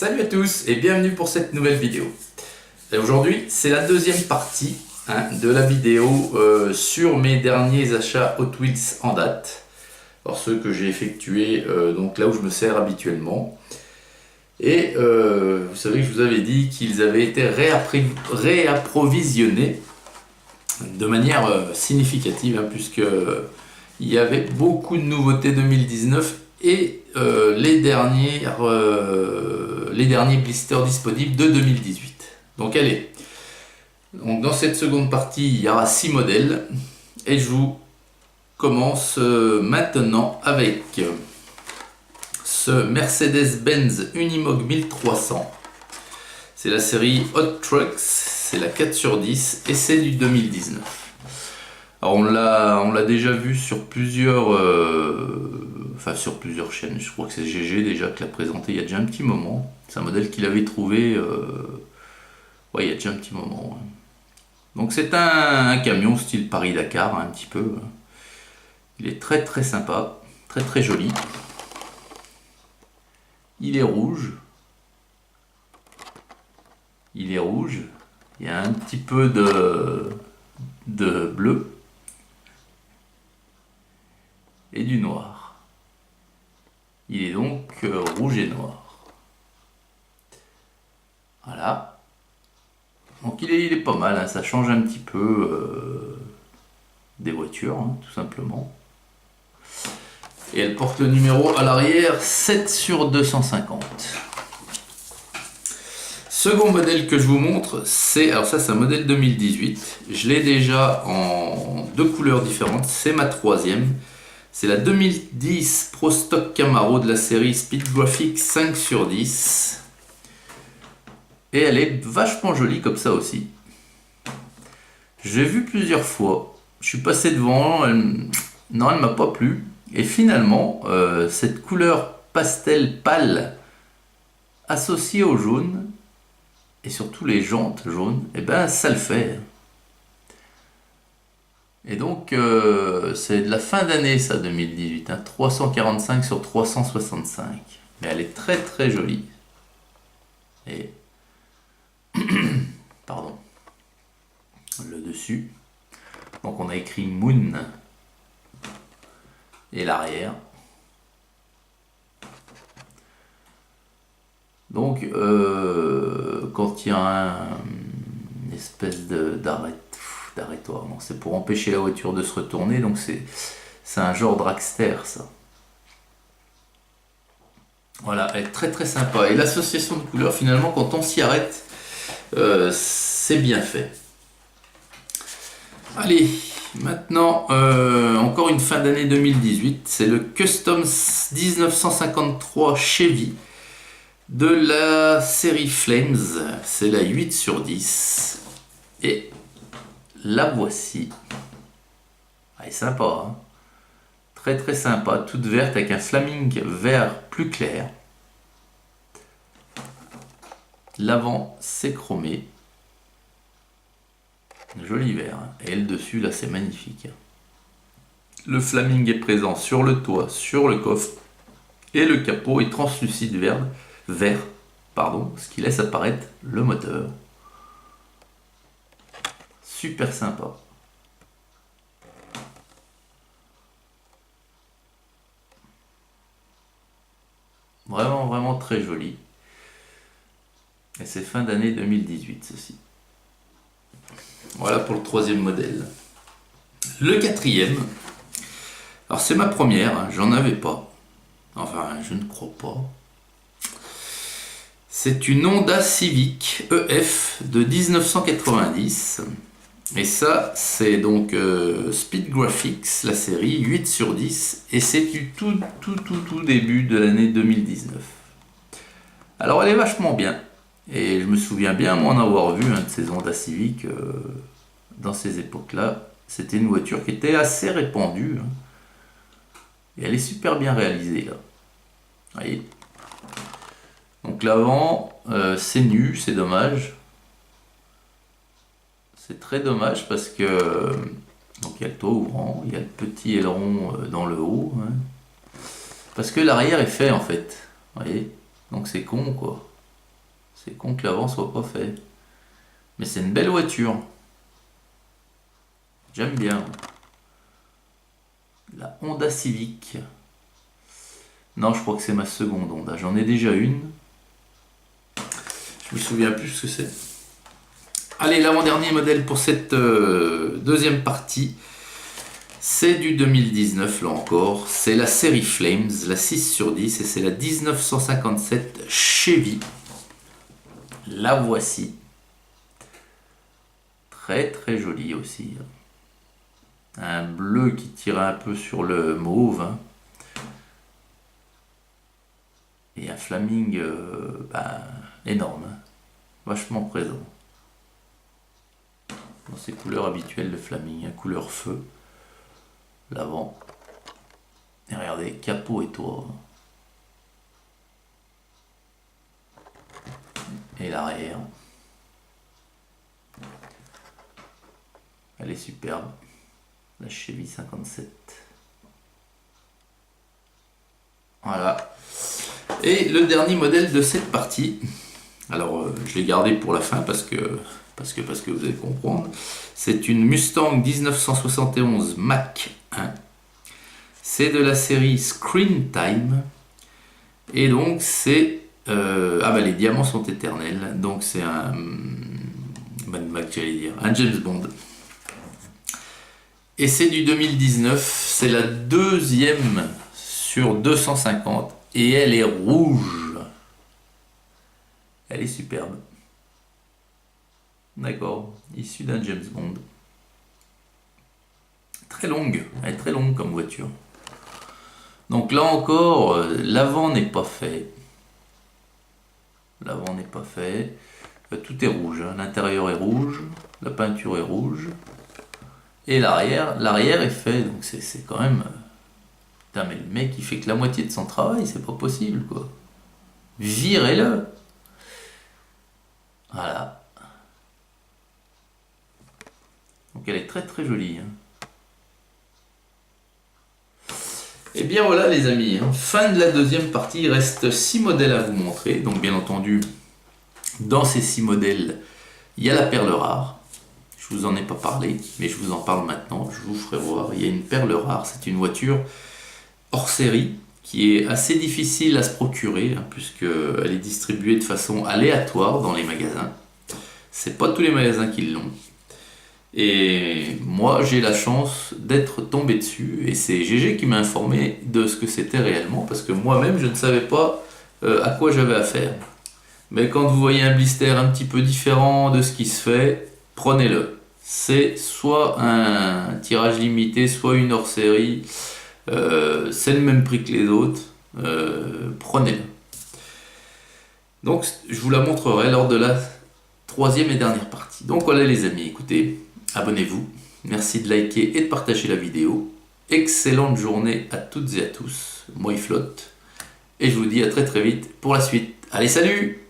Salut à tous et bienvenue pour cette nouvelle vidéo. Aujourd'hui, c'est la deuxième partie de la vidéo sur mes derniers achats Hot Wheels en date. Alors ceux que j'ai effectués donc là où je me sers habituellement. Et vous savez que je vous avais dit qu'ils avaient été réapprovisionnés de manière significative, puisque il y avait beaucoup de nouveautés 2019 et les derniers blisters disponibles de 2018. Donc allez, donc dans cette seconde partie, il y aura 6 modèles et je vous commence maintenant avec ce Mercedes-Benz Unimog 1300. C'est la série Hot Trucks, c'est la 4 sur 10 et c'est du 2019. Alors on l'a déjà vu sur plusieurs chaînes. Je crois que c'est GG déjà qui l'a présenté il y a déjà un petit moment. C'est un modèle qu'il avait trouvé il y a déjà un petit moment. Donc c'est un camion style Paris-Dakar un petit peu. Il est très très sympa, très très joli. Il est rouge. Il y a un petit peu de bleu et du noir. Il est donc rouge et noir. Voilà. Donc il est pas mal, ça change un petit peu des voitures, tout simplement. Et elle porte le numéro à l'arrière 7 sur 250. Second modèle que je vous montre, c'est un modèle 2018. Je l'ai déjà en deux couleurs différentes, c'est ma troisième. C'est la 2010 Pro Stock Camaro de la série Speed Graphics 5 sur 10. Et elle est vachement jolie comme ça aussi. J'ai vu plusieurs fois. Je suis passé devant. Elle m'a pas plu. Et finalement, cette couleur pastel pâle associée au jaune, et surtout les jantes jaunes, ça le fait. Et donc, c'est de la fin d'année, ça, 2018. 345 sur 365. Mais elle est très très jolie. Et... Pardon. Le dessus. Donc, on a écrit Moon. Et l'arrière. Donc, quand il y a une espèce d'arrêtoire, c'est pour empêcher la voiture de se retourner, donc c'est un genre dragster, ça. Voilà, elle est très très sympa. Et l'association de couleurs, finalement, quand on s'y arrête, c'est bien fait. Allez, maintenant, encore une fin d'année 2018, c'est le Custom 1953 Chevy de la série Flames, c'est la 8 sur 10. Et la voici. Elle est sympa, très très sympa, toute verte avec un flaming vert plus clair. L'avant c'est chromé, joli vert, et le dessus là c'est magnifique. Le flaming est présent sur le toit, sur le coffre, et le capot est translucide vert, ce qui laisse apparaître le moteur. Super sympa. Vraiment, vraiment très joli. Et c'est fin d'année 2018, ceci. Voilà pour le troisième modèle. Le quatrième, alors c'est ma première, j'en avais pas. Enfin, je ne crois pas. C'est une Honda Civic EF de 1990. Et ça, c'est donc Speed Graphics, la série 8 sur 10. Et c'est du tout début de l'année 2019. Alors, elle est vachement bien. Et je me souviens bien, moi, en avoir vu de ces Honda Civic dans ces époques-là. C'était une voiture qui était assez répandue. Et elle est super bien réalisée, là. Vous voyez ? Donc l'avant, c'est nu, c'est dommage. C'est très dommage parce que donc il y a le toit ouvrant, il y a le petit aileron dans le haut. Parce que l'arrière est fait en fait. Vous voyez ? Donc c'est con quoi. C'est con que l'avant soit pas fait. Mais c'est une belle voiture. J'aime bien. La Honda Civic. Non, je crois que c'est ma seconde Honda. J'en ai déjà une. Je me souviens plus ce que c'est. Allez, l'avant-dernier modèle pour cette deuxième partie. C'est du 2019 là encore. C'est la série Flames, la 6 sur 10. Et c'est la 1957 Chevy. La voici. Très très jolie aussi. Un bleu qui tire un peu sur le mauve. Et un flaming énorme. Vachement présent. Dans ses couleurs habituelles de flaming. Hein, couleur feu. L'avant. Et regardez, capot et toit. Et l'arrière. Elle est superbe. La Chevy 57. Voilà. Et le dernier modèle de cette partie. Alors, je l'ai gardé pour la fin parce que vous allez comprendre. C'est une Mustang 1971 Mach 1. C'est de la série Screen Time. Et donc, c'est... les diamants sont éternels. Donc, c'est un... un James Bond. Et c'est du 2019, c'est la deuxième sur 250 et elle est rouge. Elle est superbe. D'accord, issue d'un James Bond. Très longue, elle est très longue comme voiture. Donc là encore, l'avant n'est pas fait. L'avant n'est pas fait. Tout est rouge, hein. L'intérieur est rouge, la peinture est rouge. Et l'arrière est fait, donc c'est quand même... Putain, mais le mec, il fait que la moitié de son travail, c'est pas possible, quoi. Virez-le. Voilà. Donc elle est très très jolie. Hein. Et bien voilà les amis, hein. Fin de la deuxième partie, il reste 6 modèles à vous montrer. Donc bien entendu, dans ces 6 modèles, il y a la perle rare. Je vous en ai pas parlé, mais je vous en parle maintenant, je vous ferai voir. Il y a une perle rare, c'est une voiture hors série qui est assez difficile à se procurer, hein, puisqu'elle est distribuée de façon aléatoire dans les magasins. C'est pas tous les magasins qui l'ont. Et moi j'ai la chance d'être tombé dessus, et c'est GG qui m'a informé de ce que c'était réellement, parce que moi-même je ne savais pas à quoi j'avais affaire. Mais quand vous voyez un blister un petit peu différent de ce qui se fait, prenez-le. C'est soit un tirage limité, soit une hors-série. C'est le même prix que les autres. Prenez-le. Donc, je vous la montrerai lors de la troisième et dernière partie. Donc voilà les amis, écoutez, abonnez-vous. Merci de liker et de partager la vidéo. Excellente journée à toutes et à tous. Moi, il flotte. Et je vous dis à très très vite pour la suite. Allez, salut!